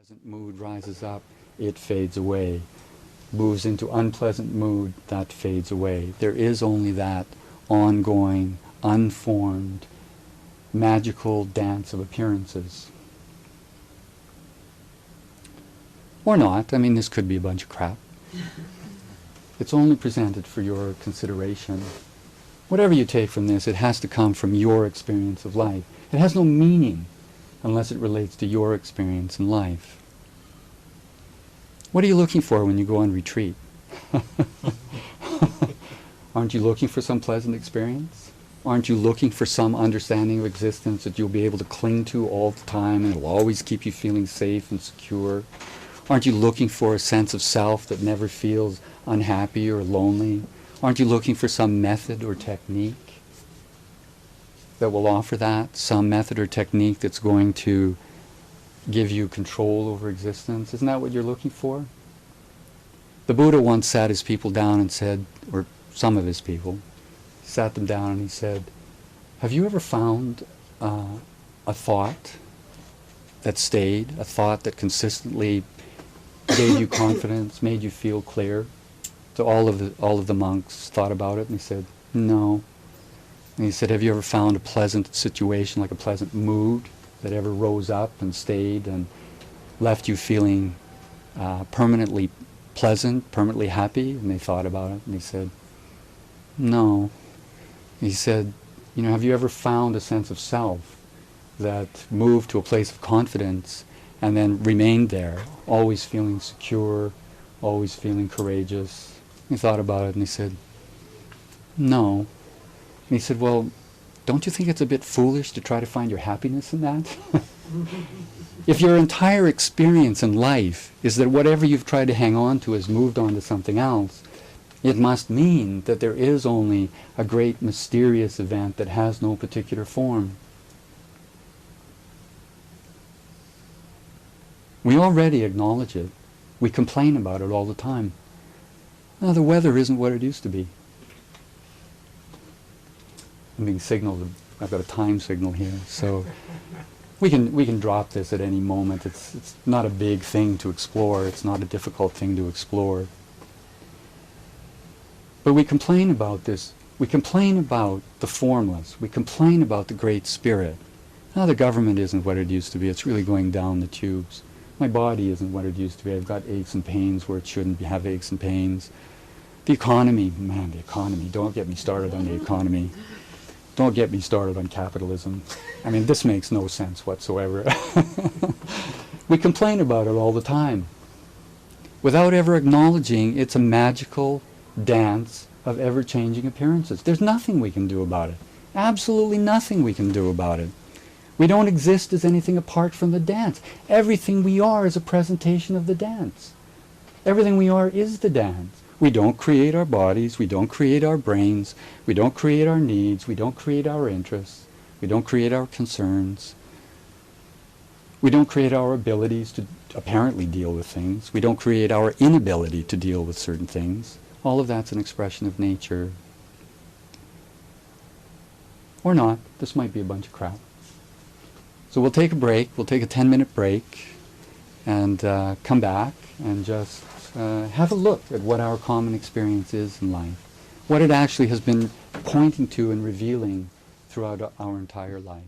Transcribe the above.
Pleasant mood rises up, it fades away. Moves into unpleasant mood, that fades away. There is only that ongoing, unformed, magical dance of appearances. Or not. I mean, this could be a bunch of crap. It's only presented for your consideration. Whatever you take from this, it has to come from your experience of life. It has no meaning unless it relates to your experience in life. What are you looking for when you go on retreat? Aren't you looking for some pleasant experience? Aren't you looking for some understanding of existence that you'll be able to cling to all the time and it'll always keep you feeling safe and secure? Aren't you looking for a sense of self that never feels unhappy or lonely? Aren't you looking for some method or technique that will offer that? Some method or technique that's going to give you control over existence? Isn't that what you're looking for? The Buddha once sat his people down and said, or some of his people, sat them down and he said, have you ever found a thought that stayed, a thought that consistently gave you confidence, made you feel clear? So all of the monks thought about it and he said, no. And he said, have you ever found a pleasant situation, like a pleasant mood that ever rose up and stayed and left you feeling permanently pleasant, permanently happy? And they thought about it and he said, no. He said, have you ever found a sense of self that moved to a place of confidence and then remained there, always feeling secure, always feeling courageous? He thought about it and he said, no. And he said, well, don't you think it's a bit foolish to try to find your happiness in that? If your entire experience in life is that whatever you've tried to hang on to has moved on to something else, it must mean that there is only a great mysterious event that has no particular form. We already acknowledge it. We complain about it all the time. Oh, the weather isn't what it used to be. I'm being signaled. I've got a time signal here, so we can drop this at any moment. It's not a big thing to explore. It's not a difficult thing to explore. But we complain about this. We complain about the formless. We complain about the Great Spirit. Now the government isn't what it used to be. It's really going down the tubes. My body isn't what it used to be. I've got aches and pains where it shouldn't have aches and pains. The economy, man, the economy. Don't get me started on the economy. Don't get me started on capitalism. I mean, this makes no sense whatsoever. We complain about it all the time without ever acknowledging it's a magical dance of ever-changing appearances. There's nothing we can do about it. Absolutely nothing we can do about it. We don't exist as anything apart from the dance. Everything we are is a presentation of the dance. Everything we are is the dance. We don't create our bodies, we don't create our brains, we don't create our needs, we don't create our interests, we don't create our concerns, we don't create our abilities to apparently deal with things, we don't create our inability to deal with certain things. All of that's an expression of nature. Or not. This might be a bunch of crap. So we'll take a break, we'll take a 10-minute break and come back and just have a look at what our common experience is in life, what it actually has been pointing to and revealing throughout our entire life.